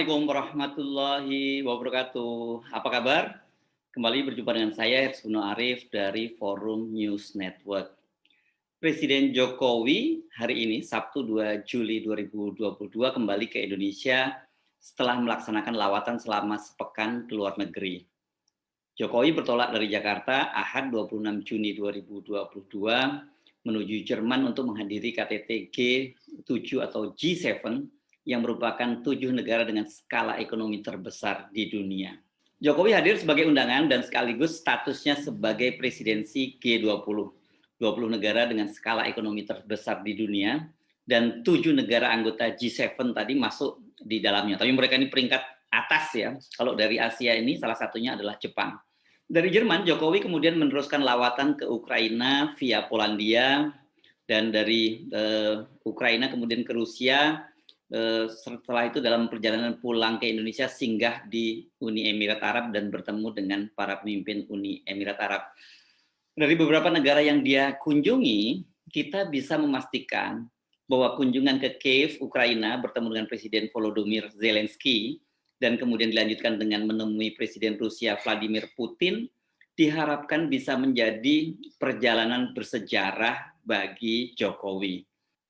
Assalamualaikum warahmatullahi wabarakatuh. Apa kabar? Kembali berjumpa dengan saya, Hersunu Arif dari Forum News Network. Presiden Jokowi hari ini, Sabtu 2 Juli 2022, kembali ke Indonesia setelah melaksanakan lawatan selama sepekan ke luar negeri. Jokowi bertolak dari Jakarta Ahad 26 Juni 2022 menuju Jerman untuk menghadiri KTT G7 atau G7 yang merupakan 7 negara dengan skala ekonomi terbesar di dunia. Jokowi hadir sebagai undangan dan sekaligus statusnya sebagai presidensi G20. 20 negara dengan skala ekonomi terbesar di dunia dan 7 negara anggota G7 tadi masuk di dalamnya. Tapi mereka ini peringkat atas ya. Kalau dari Asia ini salah satunya adalah Jepang. Dari Jerman, Jokowi kemudian meneruskan lawatan ke Ukraina via Polandia dan dari Ukraina kemudian ke Rusia. Setelah itu dalam perjalanan pulang ke Indonesia singgah di Uni Emirat Arab dan bertemu dengan para pemimpin Uni Emirat Arab. Dari beberapa negara yang dia kunjungi, kita bisa memastikan bahwa kunjungan ke Kiev, Ukraina bertemu dengan Presiden Volodymyr Zelensky dan kemudian dilanjutkan dengan menemui Presiden Rusia Vladimir Putin diharapkan bisa menjadi perjalanan bersejarah bagi Jokowi.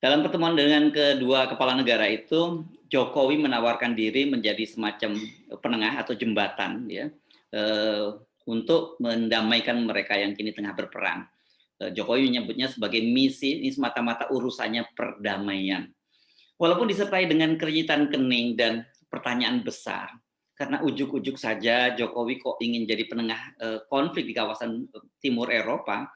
Dalam pertemuan dengan kedua kepala negara itu, Jokowi menawarkan diri menjadi semacam penengah atau jembatan ya, untuk mendamaikan mereka yang kini tengah berperang. Jokowi menyebutnya sebagai misi, ini semata-mata urusannya perdamaian. Walaupun disertai dengan keringitan kening dan pertanyaan besar, karena ujuk-ujuk saja Jokowi kok ingin jadi penengah konflik di kawasan timur Eropa,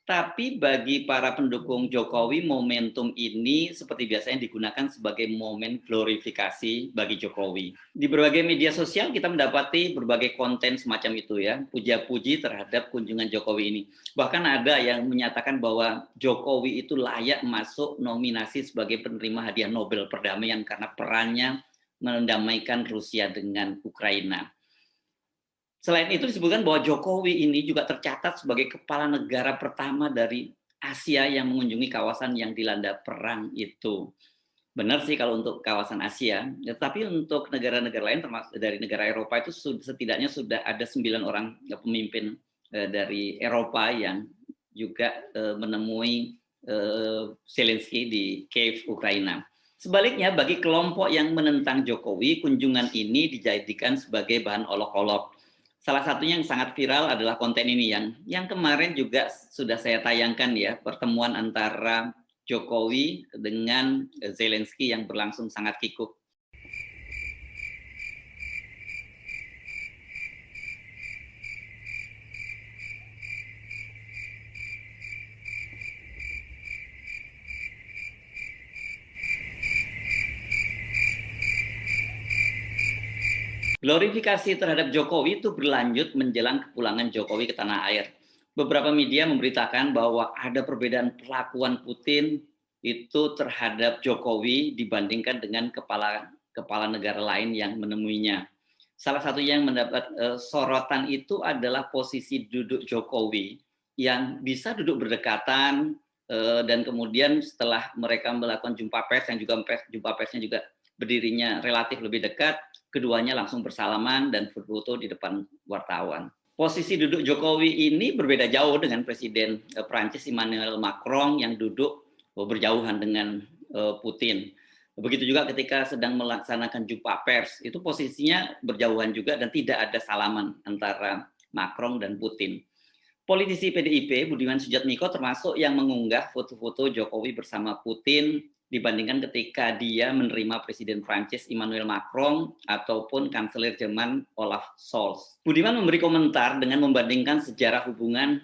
tapi bagi para pendukung Jokowi, momentum ini seperti biasanya digunakan sebagai momen glorifikasi bagi Jokowi. Di berbagai media sosial kita mendapati berbagai konten semacam itu ya, puja-puji terhadap kunjungan Jokowi ini. Bahkan ada yang menyatakan bahwa Jokowi itu layak masuk nominasi sebagai penerima hadiah Nobel Perdamaian karena perannya mendamaikan Rusia dengan Ukraina. Selain itu disebutkan bahwa Jokowi ini juga tercatat sebagai kepala negara pertama dari Asia yang mengunjungi kawasan yang dilanda perang itu. Benar sih kalau untuk kawasan Asia, tetapi untuk negara-negara lain termasuk dari negara Eropa itu setidaknya sudah ada 9 orang pemimpin dari Eropa yang juga menemui Zelensky di Kiev, Ukraina. Sebaliknya bagi kelompok yang menentang Jokowi, kunjungan ini dijadikan sebagai bahan olok-olok. Salah satunya yang sangat viral adalah konten ini yang kemarin juga sudah saya tayangkan ya, pertemuan antara Jokowi dengan Zelensky yang berlangsung sangat kikuk. Glorifikasi terhadap Jokowi itu berlanjut menjelang kepulangan Jokowi ke tanah air. Beberapa media memberitakan bahwa ada perbedaan perlakuan Putin itu terhadap Jokowi dibandingkan dengan kepala negara lain yang menemuinya. Salah satu yang mendapat sorotan itu adalah posisi duduk Jokowi yang bisa duduk berdekatan dan kemudian setelah mereka melakukan jumpa pers yang juga jumpa persnya juga berdirinya relatif lebih dekat, keduanya langsung bersalaman dan berfoto di depan wartawan. Posisi duduk Jokowi ini berbeda jauh dengan Presiden Prancis Emmanuel Macron yang duduk berjauhan dengan Putin. Begitu juga ketika sedang melaksanakan jumpa pers, itu posisinya berjauhan juga dan tidak ada salaman antara Macron dan Putin. Politisi PDIP Budiman Sujatmiko termasuk yang mengunggah foto-foto Jokowi bersama Putin dibandingkan ketika dia menerima Presiden Prancis Emmanuel Macron ataupun Kanselir Jerman Olaf Scholz. Budiman memberi komentar dengan membandingkan sejarah hubungan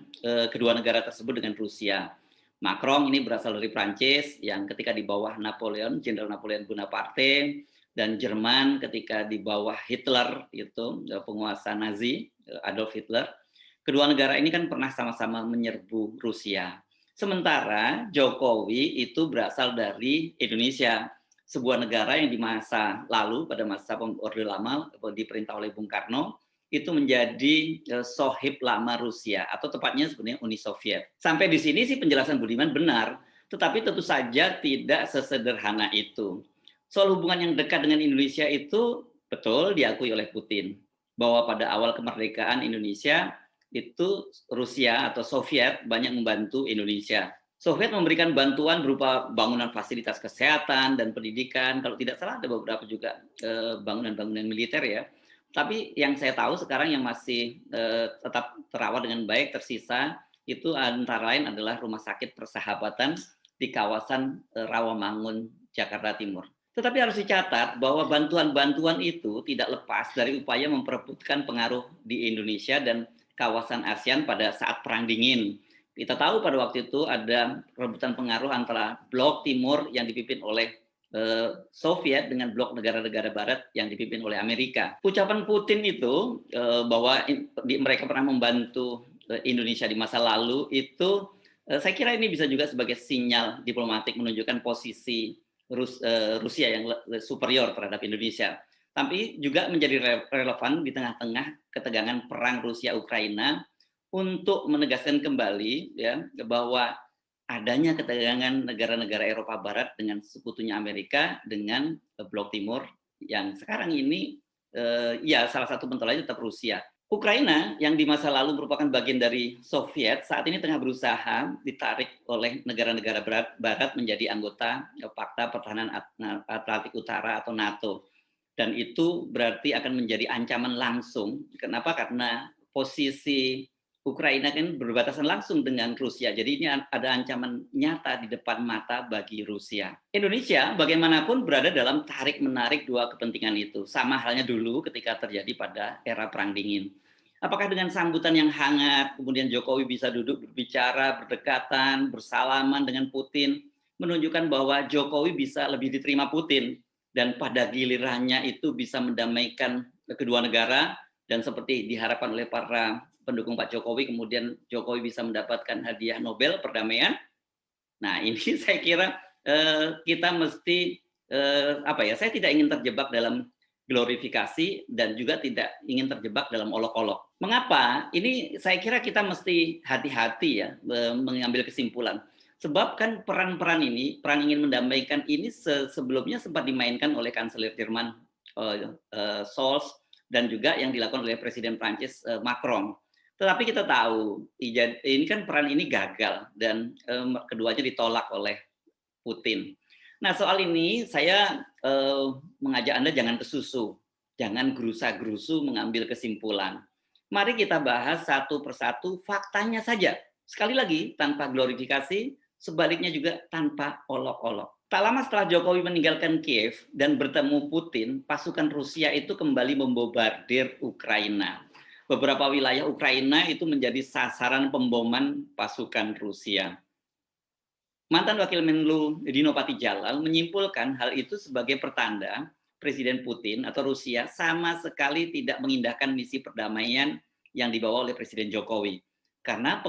kedua negara tersebut dengan Rusia. Macron ini berasal dari Prancis yang ketika di bawah Napoleon, Jenderal Napoleon Bonaparte, dan Jerman ketika di bawah Hitler, itu penguasa Nazi Adolf Hitler. Kedua negara ini kan pernah sama-sama menyerbu Rusia. Sementara Jokowi itu berasal dari Indonesia, sebuah negara yang di masa lalu, pada masa Orde Lama, diperintah oleh Bung Karno, itu menjadi sohib lama Rusia, atau tepatnya sebenarnya Uni Soviet. Sampai di sini sih penjelasan Budiman benar, tetapi tentu saja tidak sesederhana itu. Soal hubungan yang dekat dengan Indonesia itu Betul, diakui oleh Putin bahwa pada awal kemerdekaan Indonesia itu Rusia atau Soviet banyak membantu Indonesia. Soviet memberikan bantuan berupa bangunan fasilitas kesehatan dan pendidikan. Kalau tidak salah ada beberapa juga bangunan-bangunan militer ya. Tapi yang saya tahu sekarang yang masih tetap terawat dengan baik tersisa itu antara lain adalah Rumah Sakit Persahabatan di kawasan Rawamangun, Jakarta Timur. Tetapi harus dicatat bahwa bantuan-bantuan itu tidak lepas dari upaya memperebutkan pengaruh di Indonesia dan kawasan ASEAN pada saat Perang Dingin. Kita tahu pada waktu itu ada perebutan pengaruh antara blok timur yang dipimpin oleh Soviet dengan blok negara-negara barat yang dipimpin oleh Amerika. Ucapan Putin itu bahwa mereka pernah membantu Indonesia di masa lalu itu saya kira ini bisa juga sebagai sinyal diplomatik menunjukkan posisi Rusia yang superior terhadap Indonesia. Tapi juga menjadi relevan di tengah-tengah ketegangan perang Rusia-Ukraina untuk menegaskan kembali ya bahwa adanya ketegangan negara-negara Eropa Barat dengan sekutunya Amerika dengan blok timur yang sekarang ini ya salah satu bentuk lain tetap Rusia. Ukraina yang di masa lalu merupakan bagian dari Soviet saat ini tengah berusaha ditarik oleh negara-negara barat menjadi anggota Pakta Pertahanan Atlantik Utara atau NATO. Dan itu berarti akan menjadi ancaman langsung. Kenapa? Karena posisi Ukraina kan berbatasan langsung dengan Rusia. Jadi ini ada ancaman nyata di depan mata bagi Rusia. Indonesia bagaimanapun berada dalam tarik-menarik dua kepentingan itu. Sama halnya dulu ketika terjadi pada era Perang Dingin. Apakah dengan sambutan yang hangat, kemudian Jokowi bisa duduk berbicara, berdekatan, bersalaman dengan Putin, menunjukkan bahwa Jokowi bisa lebih diterima Putin, dan pada gilirannya itu bisa mendamaikan kedua negara, dan seperti diharapkan oleh para pendukung Pak Jokowi, kemudian Jokowi bisa mendapatkan hadiah Nobel perdamaian. Nah ini saya kira kita mesti saya tidak ingin terjebak dalam glorifikasi dan juga tidak ingin terjebak dalam olok-olok. Mengapa? Ini saya kira kita mesti hati-hati ya mengambil kesimpulan. Sebab kan peran-peran ini, peran ingin mendamaikan ini sebelumnya sempat dimainkan oleh Kanselir Jerman Scholz dan juga yang dilakukan oleh Presiden Prancis Macron. Tetapi kita tahu ini kan peran ini gagal dan keduanya ditolak oleh Putin. Nah soal ini saya mengajak Anda jangan kesusu, jangan gerusa-gerusu mengambil kesimpulan. Mari kita bahas satu persatu faktanya saja. Sekali lagi tanpa glorifikasi, sebaliknya juga tanpa olok-olok. Tak lama setelah Jokowi meninggalkan Kiev dan bertemu Putin, pasukan Rusia itu kembali membombardir Ukraina. Beberapa wilayah Ukraina itu menjadi sasaran pemboman pasukan Rusia. Mantan Wakil Menlu Dino Patijalal menyimpulkan hal itu sebagai pertanda Presiden Putin atau Rusia sama sekali tidak mengindahkan misi perdamaian yang dibawa oleh Presiden Jokowi. Karena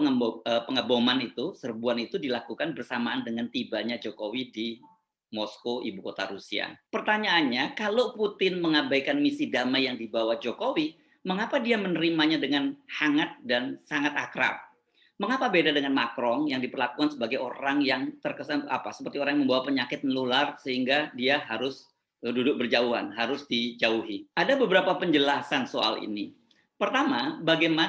pengeboman itu, serbuan itu dilakukan bersamaan dengan tibanya Jokowi di Moskow, ibu kota Rusia. Pertanyaannya, kalau Putin mengabaikan misi damai yang dibawa Jokowi, mengapa dia menerimanya dengan hangat dan sangat akrab? Mengapa beda dengan Macron yang diperlakukan sebagai orang yang terkesan seperti orang yang membawa penyakit menular sehingga dia harus duduk berjauhan, harus dijauhi. Ada beberapa penjelasan soal ini. Pertama,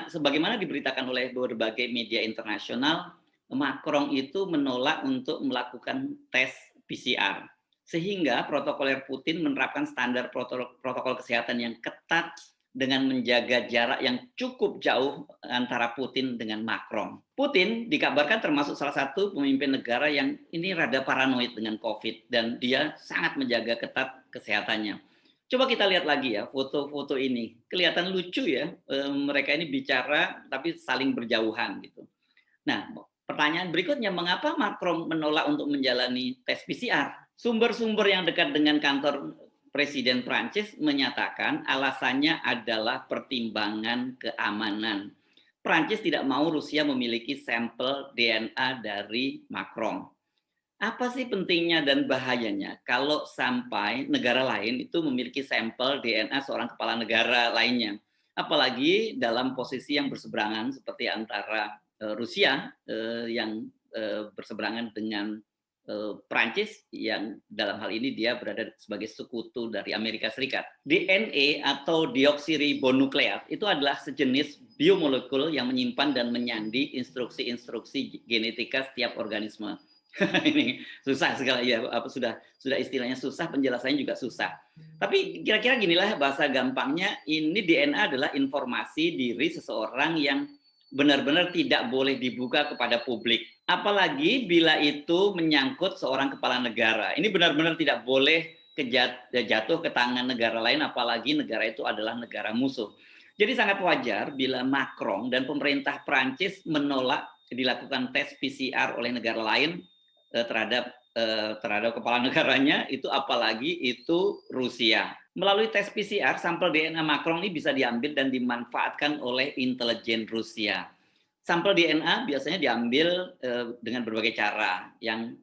sebagaimana diberitakan oleh berbagai media internasional, Macron itu menolak untuk melakukan tes PCR. Sehingga protokoler Putin menerapkan standar protokol kesehatan yang ketat dengan menjaga jarak yang cukup jauh antara Putin dengan Macron. Putin dikabarkan termasuk salah satu pemimpin negara yang ini rada paranoid dengan COVID dan dia sangat menjaga ketat kesehatannya. Coba kita lihat lagi ya foto-foto ini. Kelihatan lucu ya, mereka ini bicara tapi saling berjauhan gitu. Nah, pertanyaan berikutnya, mengapa Macron menolak untuk menjalani tes PCR? Sumber-sumber yang dekat dengan kantor Presiden Prancis menyatakan alasannya adalah pertimbangan keamanan. Prancis tidak mau Rusia memiliki sampel DNA dari Macron. Apa sih pentingnya dan bahayanya kalau sampai negara lain itu memiliki sampel DNA seorang kepala negara lainnya? Apalagi dalam posisi yang berseberangan seperti antara Rusia yang berseberangan dengan Prancis yang dalam hal ini dia berada sebagai sekutu dari Amerika Serikat. DNA atau deoksiribonukleat itu adalah sejenis biomolekul yang menyimpan dan menyandi instruksi-instruksi genetika setiap organisme. Ini susah sekali ya, sudah istilahnya susah, penjelasannya juga susah. Tapi kira-kira ginilah bahasa gampangnya, ini DNA adalah informasi diri seseorang yang benar-benar tidak boleh dibuka kepada publik. Apalagi bila itu menyangkut seorang kepala negara. Ini benar-benar tidak boleh jatuh ke tangan negara lain, apalagi negara itu adalah negara musuh. Jadi sangat wajar bila Macron dan pemerintah Prancis menolak dilakukan tes PCR oleh negara lain terhadap kepala negaranya, itu apalagi itu Rusia. Melalui tes PCR, sampel DNA Macron ini bisa diambil dan dimanfaatkan oleh intelijen Rusia. Sampel DNA biasanya diambil dengan berbagai cara. Yang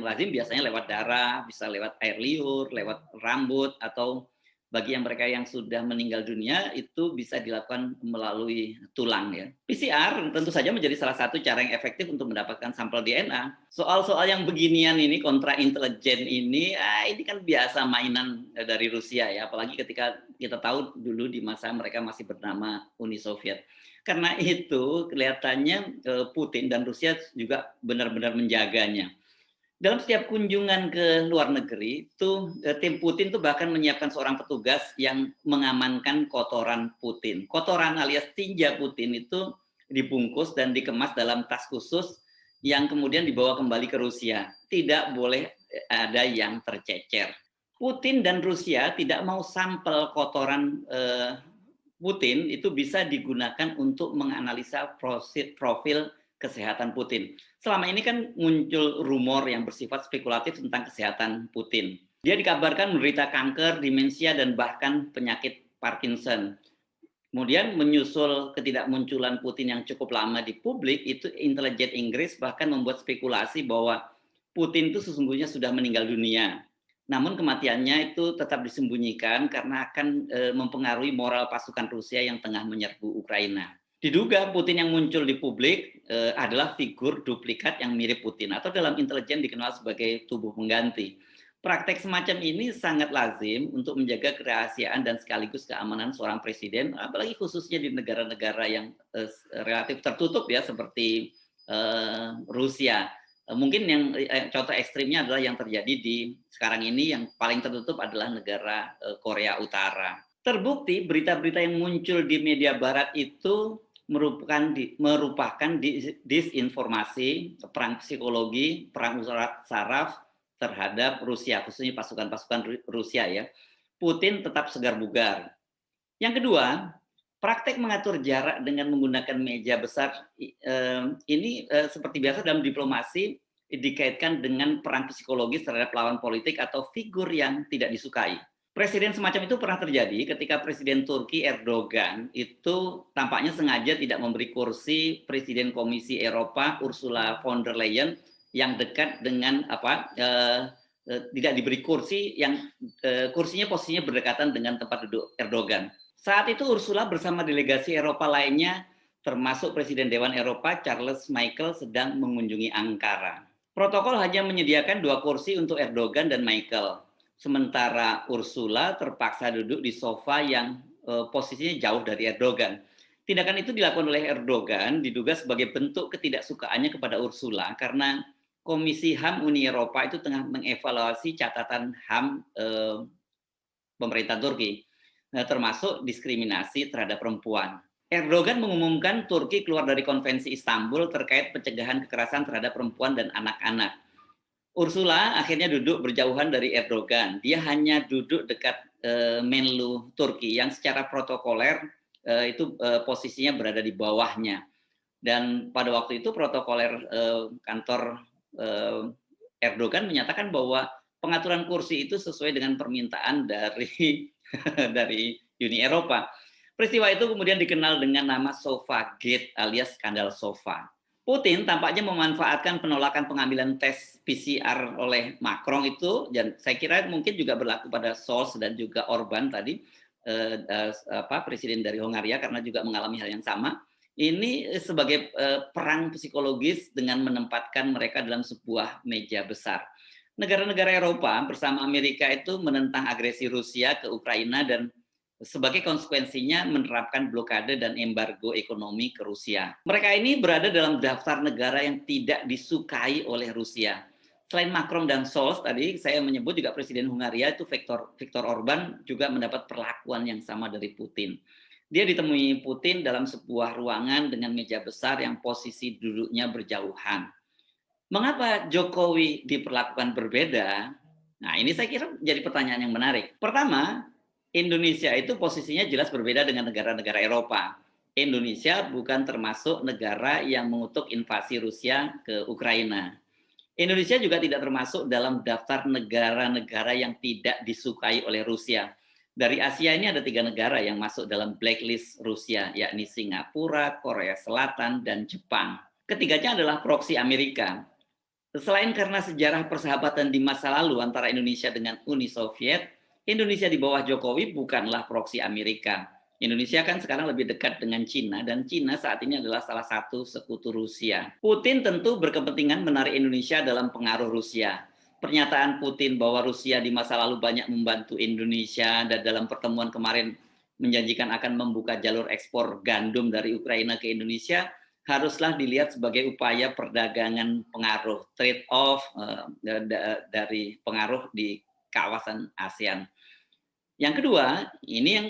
lazim biasanya lewat darah, bisa lewat air liur, lewat rambut, atau bagi mereka yang sudah meninggal dunia itu bisa dilakukan melalui tulang ya. PCR tentu saja menjadi salah satu cara yang efektif untuk mendapatkan sampel DNA. Soal-soal yang beginian ini kontra intelijen ini kan biasa mainan dari Rusia ya, apalagi ketika kita tahu dulu di masa mereka masih bernama Uni Soviet. Karena itu kelihatannya Putin dan Rusia juga benar-benar menjaganya. Dalam setiap kunjungan ke luar negeri, tim Putin tuh bahkan menyiapkan seorang petugas yang mengamankan kotoran Putin. Kotoran alias tinja Putin itu dibungkus dan dikemas dalam tas khusus yang kemudian dibawa kembali ke Rusia. Tidak boleh ada yang tercecer. Putin dan Rusia tidak mau sampel kotoran Putin itu bisa digunakan untuk menganalisa profil kesehatan Putin. Selama ini kan muncul rumor yang bersifat spekulatif tentang kesehatan Putin. Dia dikabarkan menderita kanker, demensia, dan bahkan penyakit Parkinson. Kemudian menyusul ketidakmunculan Putin yang cukup lama di publik, itu intelijen Inggris bahkan membuat spekulasi bahwa Putin itu sesungguhnya sudah meninggal dunia. Namun kematiannya itu tetap disembunyikan karena akan mempengaruhi moral pasukan Rusia yang tengah menyerbu Ukraina. Diduga Putin yang muncul di publik adalah figur duplikat yang mirip Putin atau dalam intelijen dikenal sebagai tubuh pengganti. Praktek semacam ini sangat lazim untuk menjaga kerahasiaan dan sekaligus keamanan seorang presiden, apalagi khususnya di negara-negara yang relatif tertutup ya seperti Rusia. Mungkin yang contoh ekstrimnya adalah yang terjadi di sekarang ini, yang paling tertutup adalah negara Korea Utara. Terbukti berita-berita yang muncul di media barat itu merupakan disinformasi, perang psikologi, perang saraf terhadap Rusia, khususnya pasukan-pasukan Rusia ya. Putin tetap segar bugar. Yang kedua, praktek mengatur jarak dengan menggunakan meja besar ini seperti biasa dalam diplomasi dikaitkan dengan perang psikologis terhadap lawan politik atau figur yang tidak disukai. Presiden semacam itu pernah terjadi ketika Presiden Turki Erdogan itu tampaknya sengaja tidak memberi kursi Presiden Komisi Eropa Ursula von der Leyen yang dekat dengan tidak diberi kursi yang kursinya posisinya berdekatan dengan tempat duduk Erdogan. Saat itu Ursula bersama delegasi Eropa lainnya termasuk Presiden Dewan Eropa Charles Michel sedang mengunjungi Ankara. Protokol hanya menyediakan 2 kursi untuk Erdogan dan Michel. Sementara Ursula terpaksa duduk di sofa yang posisinya jauh dari Erdogan. Tindakan itu dilakukan oleh Erdogan diduga sebagai bentuk ketidaksukaannya kepada Ursula karena Komisi HAM Uni Eropa itu tengah mengevaluasi catatan HAM pemerintah Turki, termasuk diskriminasi terhadap perempuan. Erdogan mengumumkan Turki keluar dari Konvensi Istanbul terkait pencegahan kekerasan terhadap perempuan dan anak-anak. Ursula akhirnya duduk berjauhan dari Erdogan. Dia hanya duduk dekat Menlu Turki yang secara protokoler itu posisinya berada di bawahnya. Dan pada waktu itu protokoler kantor Erdogan menyatakan bahwa pengaturan kursi itu sesuai dengan permintaan dari dari Uni Eropa. Peristiwa itu kemudian dikenal dengan nama Sofa Gate alias skandal sofa. Putin tampaknya memanfaatkan penolakan pengambilan tes PCR oleh Macron itu, dan saya kira mungkin juga berlaku pada Scholz dan juga Orban tadi, Presiden dari Hongaria, karena juga mengalami hal yang sama. Ini sebagai perang psikologis dengan menempatkan mereka dalam sebuah meja besar. Negara-negara Eropa bersama Amerika itu menentang agresi Rusia ke Ukraina dan sebagai konsekuensinya menerapkan blokade dan embargo ekonomi ke Rusia. Mereka ini berada dalam daftar negara yang tidak disukai oleh Rusia. Selain Macron dan Scholz tadi saya menyebut juga Presiden Hungaria itu Viktor Orban juga mendapat perlakuan yang sama dari Putin. Dia ditemui Putin dalam sebuah ruangan dengan meja besar yang posisi duduknya berjauhan. Mengapa Jokowi diperlakukan berbeda? Nah, ini saya kira jadi pertanyaan yang menarik. Pertama, Indonesia itu posisinya jelas berbeda dengan negara-negara Eropa. Indonesia bukan termasuk negara yang mengutuk invasi Rusia ke Ukraina. Indonesia juga tidak termasuk dalam daftar negara-negara yang tidak disukai oleh Rusia. Dari Asia ini ada 3 negara yang masuk dalam blacklist Rusia, yakni Singapura, Korea Selatan, dan Jepang. Ketiganya adalah proksi Amerika. Selain karena sejarah persahabatan di masa lalu antara Indonesia dengan Uni Soviet, Indonesia di bawah Jokowi bukanlah proksi Amerika. Indonesia kan sekarang lebih dekat dengan Cina dan Cina saat ini adalah salah satu sekutu Rusia. Putin tentu berkepentingan menarik Indonesia dalam pengaruh Rusia. Pernyataan Putin bahwa Rusia di masa lalu banyak membantu Indonesia dan dalam pertemuan kemarin menjanjikan akan membuka jalur ekspor gandum dari Ukraina ke Indonesia haruslah dilihat sebagai upaya perdagangan pengaruh, trade off dari pengaruh di kawasan ASEAN. Yang kedua, ini yang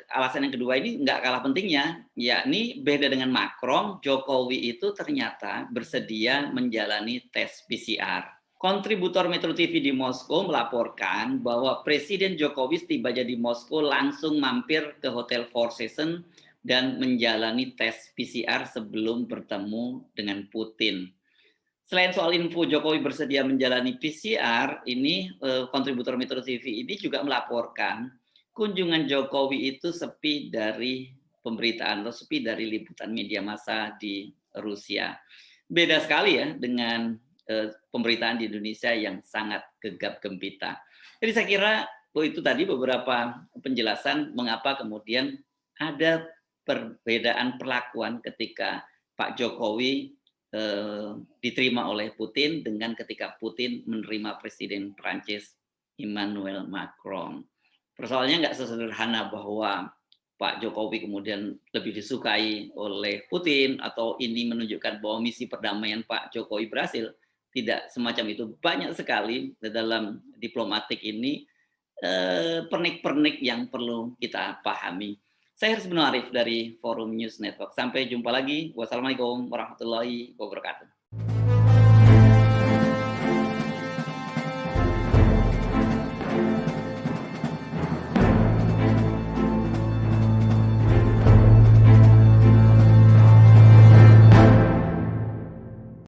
alasan yang kedua ini nggak kalah pentingnya, yakni beda dengan Macron, Jokowi itu ternyata bersedia menjalani tes PCR. Kontributor Metro TV di Moskow melaporkan bahwa Presiden Jokowi tiba di Moskow langsung mampir ke Hotel Four Seasons dan menjalani tes PCR sebelum bertemu dengan Putin. Selain soal info Jokowi bersedia menjalani PCR, ini kontributor Metro TV ini juga melaporkan kunjungan Jokowi itu sepi dari pemberitaan atau sepi dari liputan media massa di Rusia. Beda sekali ya dengan pemberitaan di Indonesia yang sangat gegap gempita. Jadi saya kira itu tadi beberapa penjelasan mengapa kemudian ada perbedaan perlakuan ketika Pak Jokowi diterima oleh Putin dengan ketika Putin menerima Presiden Prancis Emmanuel Macron. Persoalannya nggak sesederhana bahwa Pak Jokowi kemudian lebih disukai oleh Putin atau ini menunjukkan bahwa misi perdamaian Pak Jokowi berhasil. Tidak semacam itu. Banyak sekali dalam diplomatik ini pernik-pernik yang perlu kita pahami. Saya Hersbino Arif dari Forum News Network. Sampai jumpa lagi. Wassalamualaikum warahmatullahi wabarakatuh.